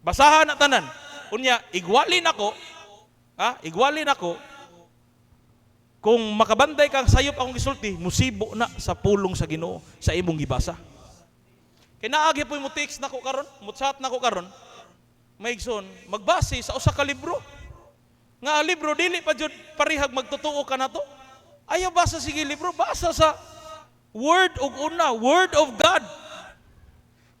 A: Basahan na tanan. Unya igwalin ako kung makabanday kang sayop akong gisulti, musibo na sa pulong sa Ginoo sa imong gibasa. Kay naagi po mo text nako karon, mutsat nako karon. Maigsoon, magbase sa usa ka libro. Nga libro dili pa jud parihag magtutuo ka nato. Ayaw basa sige libro, basa sa Word of God.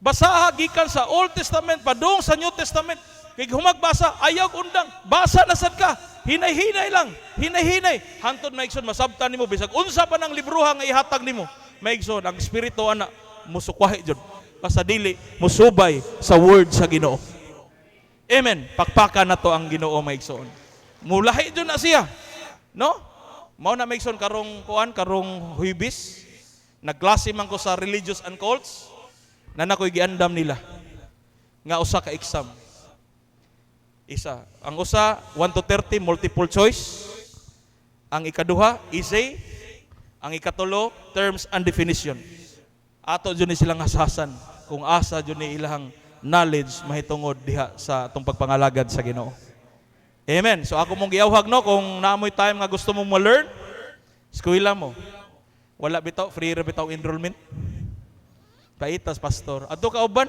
A: Basaha gikan sa Old Testament padung sa New Testament. Kay humagbasa, ayaw undang, basa na sad ka. Hinay-hinay lang, hinay-hinay. Hantod maigsoon, masabtan nimo bisag unsa pa nang libruha nga ihatag nimo. Maigsoon, ang espiritu ana musukwahi jud. Basta dili musubay sa word sa Ginoo. Amen. Pakpakan na to ang Ginoo maigsoon. Mulahi jud na siya. No? Mao na maigsoon karong Huwebes. Nagklase man ko sa religious and cults na nakoy giandam nila nga usa ka exam. Isa. Ang usa, 1 to 30, multiple choice. Ang ikaduha, essay. Ang ikatulo, terms and definition. Ato dyan silang hasasan kung asa dyan ilang knowledge mahitungod diha sa itong pagpangalagad sa Ginoo. Amen. So ako mong giawhag no, kung naamoy time nga gusto mong ma-learn, eskwela mo. Wala bitaw, free ra bitaw enrollment. Paitas, pastor. Adto ka uban,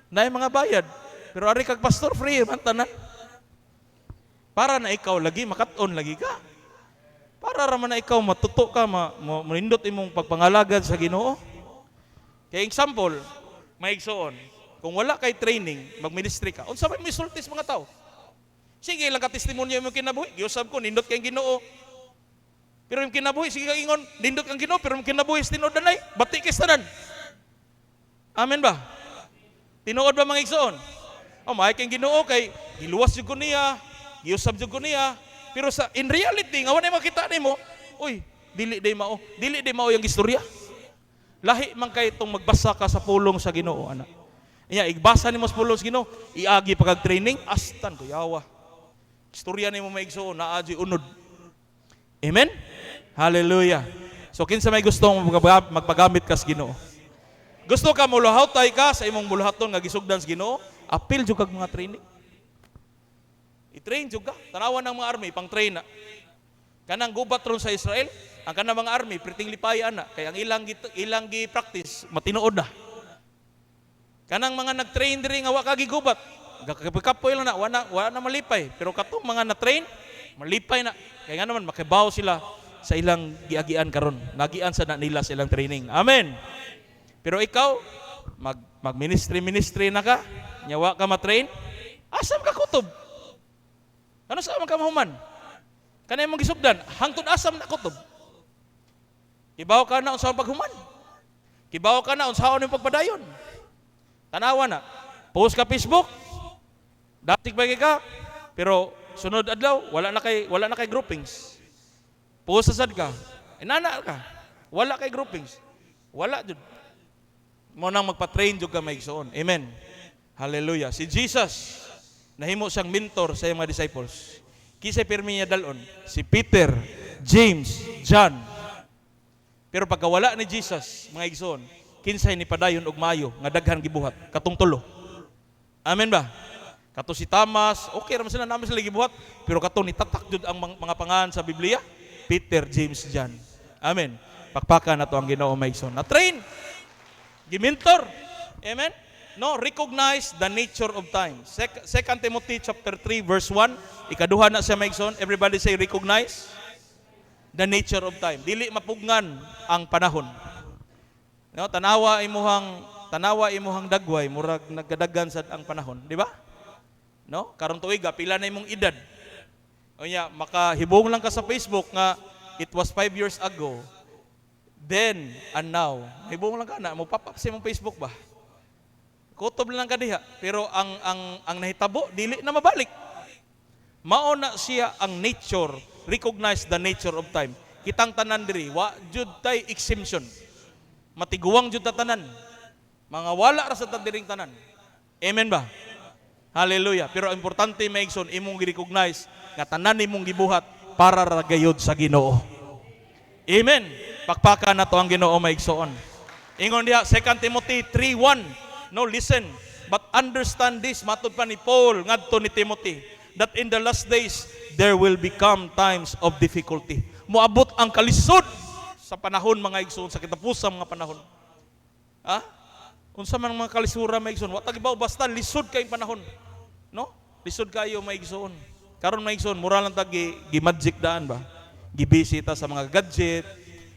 A: na mga bayad. Pero ari kag pastor, free man tanan. Para na ikaw lagi, makat-on lagi ka. Para raman na ikaw matuto ka, manindot imong pagpangalagad sa Ginoo. Kaya example, may igsoon, kung wala kay training, mag-ministry ka, unsa may misultis mga tao? Sige lang ka-testimonyo yung kinabuhi, giusab ko, nindot kayong Ginoo. Pero yung kinabuhi, sige kang ingon, nindot kang Ginoo, pero yung kinabuhi, tinodanay, bati kay tanan. Amen ba? Tinuod ba mga igsoon? May kayong Ginoo kay, giluwas yung ko niya, giusab jud ko niya, pero sa in reality nga wala makita nimo, uy, dili day mao yung istorya. Lahi man kay itong magbasa ka sa pulong sa Ginoo ana. Iya igbasa nimo sa pulong sa Ginoo, iagi pagag training astan ko yawa. Istorya nimo maigsuon naa adyoy unod. Amen. Hallelujah. So kinsa may gustong magpagamit ka sa Ginoo? Gusto ka muluhatay ka sa imong buluhaton nga gisugdan sa Ginoo, apil jud kag mga training. I-train juga. Tanawan ng mga army, pang-train na. Kanang gubat ron sa Israel, ang kanang mga army, priting lipayan na. Kaya ang ilang gi-practice, matinuod na. Kanang mga nag-train diri nga wakagi gubat. Gakapoy lang na, wala na malipay. Pero katong mga na-train, malipay na. Kaya nga naman, makibaw sila sa ilang giagian karon. Nagian sa na nila sa ilang training. Amen. Pero ikaw, mag-ministry na ka, nyawa ka ma-train, Asam ka kutob? Ano sa amang kamahuman? Kanay mong gisugdan, hangtod asam na kutob. Kibaw ka na unsaon paghuman. Kibaw ka na unsaon yung pagpadayon. Tanawa na. Post ka Facebook. Datig ba ka? Pero sunod adlaw, wala na kay groupings. Post sad ka. Inana ka. Wala kay groupings. Wala jud. Mo nang magpa-train jud ka maigsoon. Amen. Hallelujah. Si Jesus nahimo siyang mentor sa iyang mga disciples. Kisay pirmi niya dalon? Si Peter, James, John. Pero pagka wala ni Jesus, mga igsoon, kinsay ni padayon og maayo nga daghan gibuhat katong tulo. Amen ba? Kato si Thomas, okay ra man sila namin sila gibuhat, pero kato ni tatak jud ang mga pangalan sa Biblia, Peter, James, John. Amen. Pakpakan nato ang Ginoo mga igsoon. Na train, gimentor. Amen. No, recognize the nature of time. 2 Timothy chapter 3 verse 1, ikaduha na siya mga igsoon. Everybody say recognize the nature of time. Dili mapugngan ang panahon. No, tanawa imuhang dagway murag nagkadaghan sad ang panahon, di ba? No? Karon tuig pila na imong edad. Unya makahibong lang ka sa Facebook nga it was 5 years ago. Then and now. Hibong lang ka na mo pop up sa imong Facebook ba? Kutob lang ka diha, pero ang nahitabo dili na mabalik. Mao na siya ang nature. Recognize the nature of time. Kitang tanan diri, wa jud tay exemption. Matiguwang jud ta tanan. Mga wala ra sa diring tanan. Amen ba? Hallelujah. Pero importante maigsoon imong gi-recognize nga tanan nimong gibuhat para ra gayud sa Ginoo. Amen. Pakpakan nato ang Ginoo maigsoon. Ingon diha 2 Timothy 3:1. No, listen. But understand this, matud pa ni Paul ngadto ni Timothy, that in the last days there will become times of difficulty. Moabot ang kalisod sa panahon mga igsoon, sa kitapusan mga panahon. Ha? Unsa man mga kalisura mga igsoon, wa tagibaw basta lisod kay panahon. No? Lisod kayo mga igsoon. Karon mga igsoon, mura lang tag gi-magic daan ba? Gibisita sa mga gadget,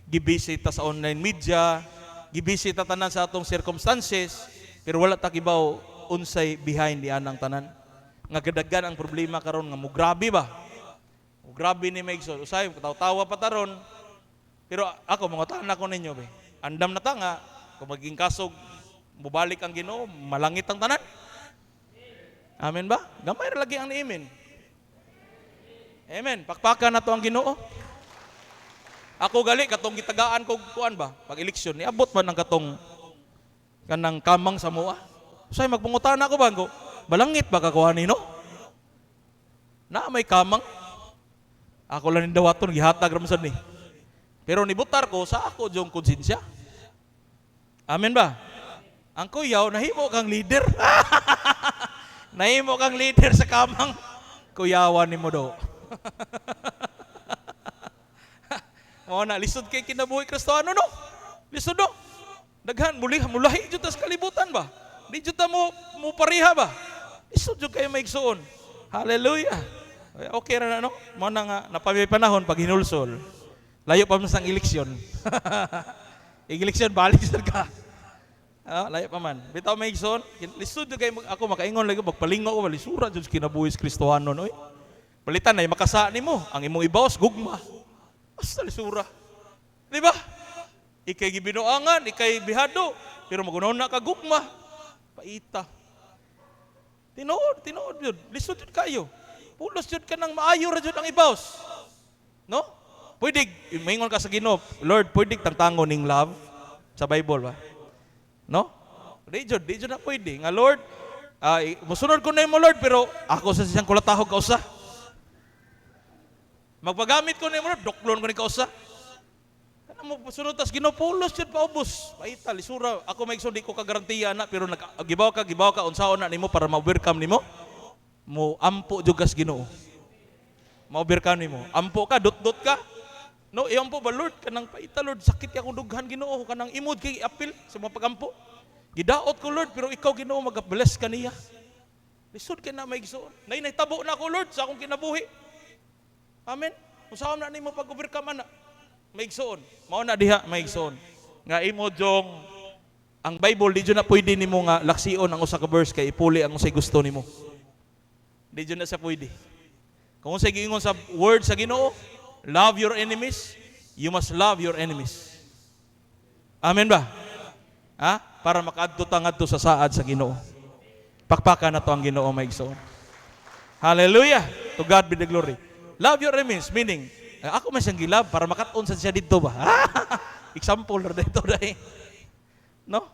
A: gibisita sa online media, gibisita tanan sa atong circumstances, pero wala tagibaw unsay behind di anang tanan. Nga gadaghan ang problema karon nga mo grabe ba? O grabe ni Megson. Usay tawa pa taron. Pero ako mga tanan ko ninyo be. Andam na ta nga kung maging kasog mubalik ang Ginoo, malangit ang tanan. Amen ba? Gamay ra lagi ang amen. Amen. Pakpakan nato ang Ginoo. Ako gali katong gitagaan ko kuan ba? Pag eleksyon niabot man ang katong kanang kamang sa mua. Usay magpangutana ko ba ko? Balangit ba kakuha nino? Na may kamang. Ako lang ni dawaton gihatag ramsan ni. Pero nibutar ko sa ako jong konsensya. Amen ba? Ang kuyaw nahimo kang leader. Nahimo kang leader sa kamang. Kuyawan nimo do. Mo na lisod kay kinabuhi Kristiyano no? Lisod no? Daghan mulahi jud tas kalibutan ba? Di jud ta mo pariha ba? Lisod jud kayo maigsoon. Hallelujah. Okay ra na no? Mo na nga napamay panahon pag hinulsol. Layo pa man sang eleksyon. Eleksyon balik sad ka. Layo pa man. Bitaw maigsoon, lisod jud kayo ako makaingon lagi magpalingaw ko lisura jud kinabuhi Kristiyano no. Palitan na makasa nimo ang imong ibawas gugma. Basta lisura. Di ba? Ikay gibinuangan, ikay bihado, pero magunaw na kagugma. Paita. Tinood yun. Lisod yun kayo. Pulos yun ka nang maayo ra yun ang ibaws. No? Pwede, maingon ka sa Ginoo, Lord, pwede tangtangon ning love sa Bible ba? No? Di jud na pwede. Nga Lord, musunod ko na mo Lord, pero ako sa siyang kulatahog kausa. Magpagamit ko na mo Lord, doklon ko ni kausa. Mo sunod tas ginopulos jud paubos. Paita lisura. Ako maigsoon di ko kagarantiya na pero gibaw ka unsaon na nimo para ma-overcome nimo. Mo ampo jud kas Ginoo. Ma-overcome nimo. Ampo ka dot ka. No, iampo ba Lord kanang paita Lord sakit akong dughan Ginoo kanang imod kay apil sa mga pagampo. Gidaot ko Lord pero ikaw Ginoo mag-bless kaniya. Lisod kay na maigsoon. Nay nahitabo na ako Lord sa akong kinabuhi. Amen. Unsaon na nimo pag-overcome na? Maigsoon. Mao na diha maigsoon. Nga imo jong ang Bible di jud na pwede nimo nga laksion ang usa ka verse kay ipuli ang usay gusto nimo. Di dyan na sa pwede. Kung sa giingon sa word sa Ginoo, love your enemies, you must love your enemies. Amen ba? Ha? Para makaadto tangadto sa saad sa Ginoo. Pakpakan na to ang Ginoo maigsoon. Hallelujah! To God be the glory. Love your enemies, meaning, ako man siyang gilab para makat-on sa siya dito ba? Example na dito dahil. No?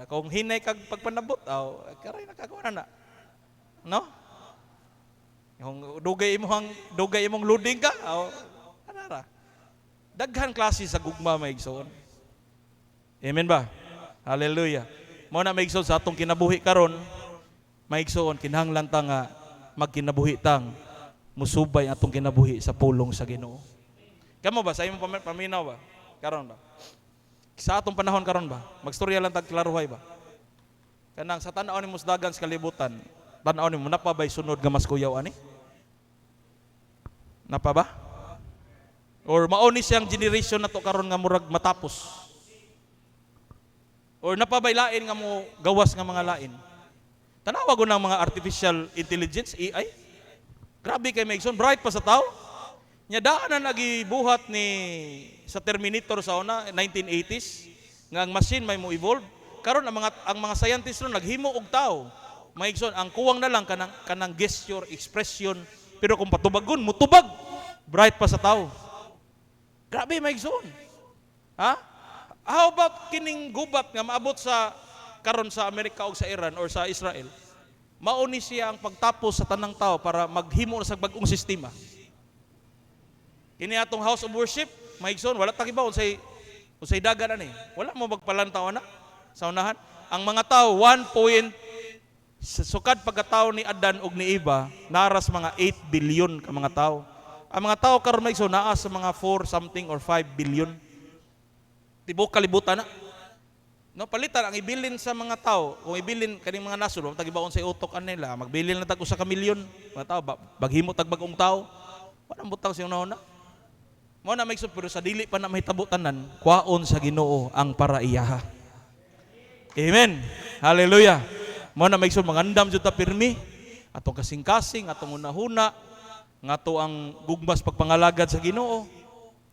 A: Kung hinay kag pagpanabot, karay nakagawa na. No? Yung dugay imong loading ka, anara. Daghan klase sa gugma maigsoon. Amen ba? Hallelujah. Mo na maigsoon sa atong kinabuhi karon, maigsoon kinahanglan ta nga magkinabuhi tang musubay atong kinabuhi sa pulong sa Ginoo. Kamo ba sa imong paminaw ba? Karon ba? Sa atong panahon karon ba? Magstorya lang tag klaruhay ba? Kanang sa tan-aw nimo sa dagan sa kalibutan, tan-aw nimo napabay sunod nga mas kuyaw ani? Napa ba? Or mauni siyang generation na to karon nga murag matapos? Or napabay lain nga mo gawas nga mga lain? Tanawa ko ng mga artificial intelligence, AI. Grabe kay Megson, bright pa sa tao. Nya daan na nagibuhat ni sa Terminator sa una 1980s nga ang machine may mo evolve. Karon ang mga scientists ron naghimo og tao. Megson, ang kuwang na lang kanang gesture, expression, pero kung patubagon mutubag. Bright pa sa tao. Grabe Megson. Ha? How about kining gubat nga maabot sa karon sa Amerika o sa Iran or sa Israel? Mauni siya ang pagtapos sa tanang tao para maghimo sa bag-ong sistema. Kini atong house of worship, maigsoon, wala tagiba unsay dagan ani. Wala mo magpalantaw na sa unahan. Ang mga tao 1 point sukad pagkatao ni Adan ug ni Eva, naras mga 8 billion ka mga tao. Ang mga tao karon maigsoon naa sa mga 4 something or 5 billion. Tibok kalibutan na. No, palitan ang ibilin sa mga tao, kung ibilin kaning mga nasod, tagibaon sa utok nila, magbilin na tag usa ka milyon, mga tao baghimo tag bagong tao. Wala butang sa una-una. Mo na may pero sa dili pa na mahitabo tanan, kwaon sa Ginoo ang paraiyaha. Amen. Hallelujah. Mo na may mangandam jud ta pirmi atong kasing-kasing, atong hunahuna, nga to ang gugmas pagpangalagad sa Ginoo.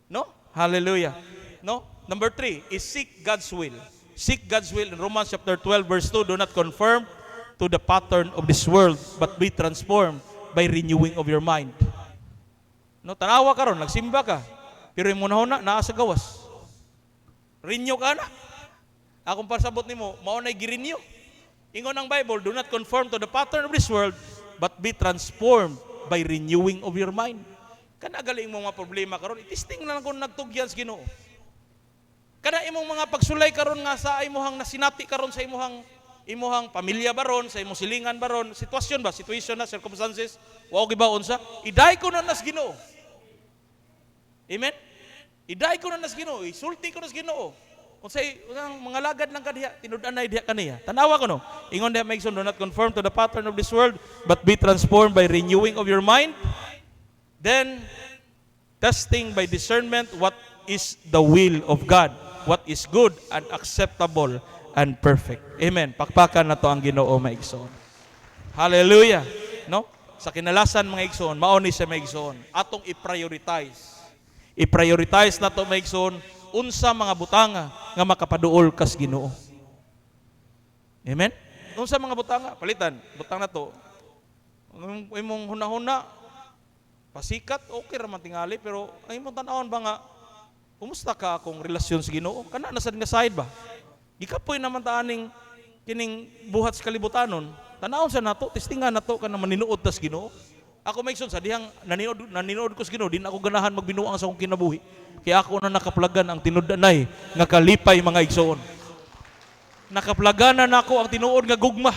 A: No? Hallelujah. No? Number 3 is seek God's will. Seek God's will in Romans chapter 12 verse 2. Do not conform to the pattern of this world, but be transformed by renewing of your mind. No, tanawa ka ron, nagsimba ka, pero yung munahuna, naa sa gawas. Renew ka na. Akong pasabot nimo, maunay girenew. Ingon ang Bible, do not conform to the pattern of this world, but be transformed by renewing of your mind. Kanagaling mo mga problema karon, itisting lang kung nagtugyan sa Ginoo. Kada imong mga pagsulay karon nga sa imuhang nasinati karon sa imuhang pamilya baron, sa imong silingan baron, situation na, circumstances, wa og gibaon sa, iday ko na nas Ginoo. Amen. Iday ko na nas Ginoo, isulti ko nas Ginoo. Unsay unang mga lagad lang kadiha, tinud-anay diha kaniya. Tanawa ko no. Ingon diha Megson, do not conform to the pattern of this world, but be transformed by renewing of your mind. Then testing by discernment what is the will of God, what is good and acceptable and perfect. Amen. Pakpakan na to ang Ginoo maigsoon. Hallelujah. No? Sa kinalasan mga igsoon, mauni sa maigsoon, atong i-prioritize. I-prioritize na to maigsoon unsa mga butanga nga makapaduol kas Ginoo. Amen. Unsa mga butanga? Palitan, butang na to. Imong hunahuna pasikat, okay ra man tingali, pero ay imong tan-awon ba nga kumusta ka akong relasyon sa Ginoo? Kana na sad nga side ba? Gikapoy naman ta aning kining buhat sa kalibutanon. Tanawon sa nato, testingan nato kana maninuod tas Ginoo. Ako maigsoon sa dihang naninuod ko sa Ginoo, din ako ganahan magbinuang sa akong kinabuhi. Kaya ako na nakaplagan ang tinud-anay nga kalipay mga igsoon. Nakaplaganan nako ang tinuod nga gugma.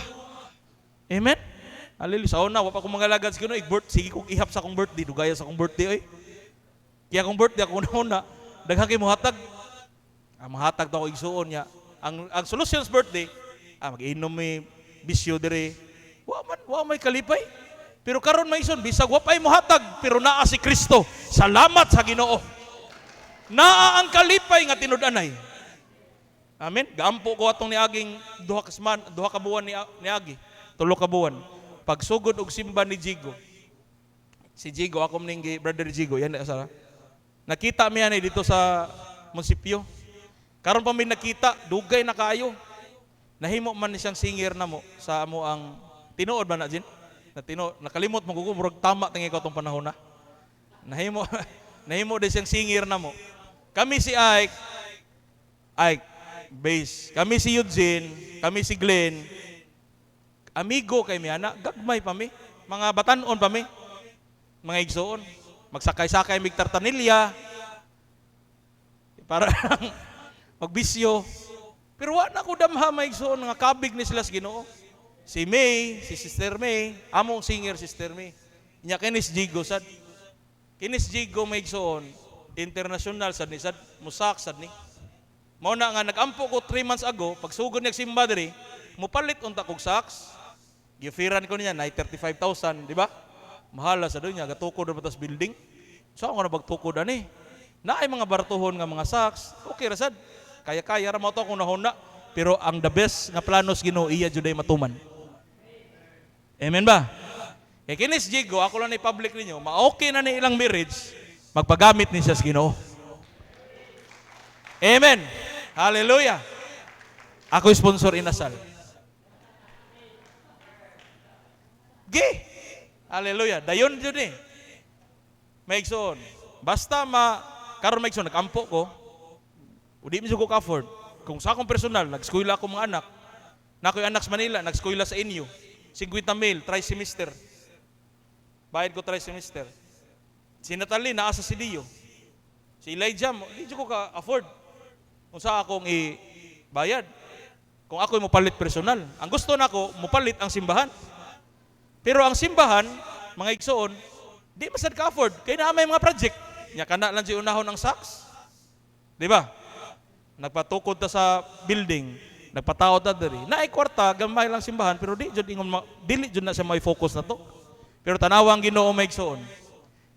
A: Amen. Hallelujah. Sa una, wa pa ko mga lagad sa Ginoo, sige kong ihap sa akong birthday, dugaya sa akong birthday oy. Kaya akong birthday ako una, daghang kay mohatag. Mahatag ta ko igsuon niya. Ang solution sa birthday, mag-inom may bisyo dire. Wa may kalipay. Pero karon may ison, bisag wa pay mohatag, pero naa si Kristo. Salamat sa Ginoo. Naa ang kalipay nga tinud-anay. Amen. Gaampo ko atong niaging duha ka buwan ni Agi. 3 ka buwan. pagsugod og simba ni Jigo. Si Jigo, ako mning brother Jigo, yan sa. Nakita mi ani dito sa munisipyo. Karon pa mi nakita, dugay na kaayo. Nahimo man ni siyang singer na mo sa amo ang tinuod ba na Jin? Nakalimot mo ko murag tama tingi ko tong panahon na. Nahimo nahimo din siyang singer na mo. Kami si Ike bass. Kami si Eugene, kami si Glenn. Amigo kay mi ana, gagmay pa mi. Mga batanon pa mi. Mga igsoon. Magsakay-sakay mig tartanilya. Para magbisyo. Pero wala ko damha maigsoon nga kabig ni sila sa Ginoo. Si May, si Sister May, among singer Sister May. Nya kinis Jigo sad. Kinis Jigo maigsoon, international sad ni sad, musak sad ni. Mao na nga nagampo ko 3 months ago, pagsugod niya simba diri, mupalit unta kog socks. Gifiran ko niya na 35,000, di ba? Mahala sa doon niya, gatukod na batas building. So ako na bagtukod ani. Naay mga bartuhon nga mga socks, okay ra sad. Kaya-kaya ra mo to kung nahuna. Pero ang the best nga planos Ginoo iya juday matuman. Amen ba? E kinis Jigo, ako lang ni public ninyo, ma-okay na ni ilang marriage, magpagamit ni siya sa Ginoo. Amen. Hallelujah. Ako sponsor inasal. Hallelujah. Dayon jud ni. Maigsoon. Basta karon maigsoon nagampo ko, udi mi ko ka-afford. Kung sa akong personal, nag-eskwela ako mga anak. Na ako'y anak sa Manila, nag-eskwela sa inyo. 50,000, tri-semester. Bayad ko tri-semester. Si Natalie, naasa si Dio. Si Elijah, hindi ko ka-afford. Kung sa akong i-bayad. Kung ako'y mupalit personal. Ang gusto na ako, mupalit ang simbahan. Pero ang simbahan, mga igsoon, di masad ka-afford. Kaya na may mga project. Nya kana lang si unahon ang saks. Di ba? Nagpatukod ta sa building, nagpataod ta diri. Naay kwarta, gamay lang simbahan, pero dili jud na siya may focus na to. Pero tanawang Ginoo maigsoon.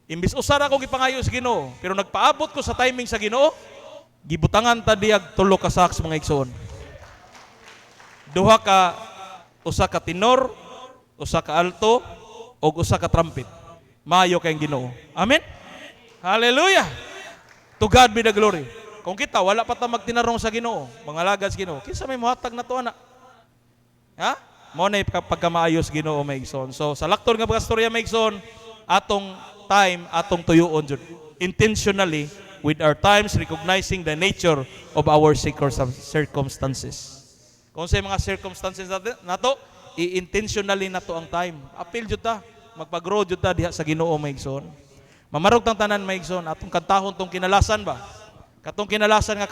A: Imbis usa ra ko gipangayo sa Ginoo, pero nagpaabot ko sa timing sa Ginoo, gibutangan ta diag 3 ka saks mga igsoon. Usa ka tenor, usa ka alto, o usa ka trumpet. Maayo kay Ginoo. Amen. Hallelujah. To God be the glory. Kung kita, wala pa ta magtinarong sa Ginoo, mga lagad sa Ginoo, kinsa may muhatag na to, ana? Ha? Mo na pagkamaayos Ginoo, maigsoon. So, sa lakton nga pagkastorya, maigsoon, atong time, atong tuyuon, jud. Intentionally, with our times, recognizing the nature of our circumstances. Kung sa mga circumstances na to, i-intentionally na to ang time. Apil jud ta, magpag-grow jud ta diha sa Ginoo, maigsoon. Mamarog tang tanan, maigsoon, atong kantahon tong kinalasan ba? Katong kinalasan nga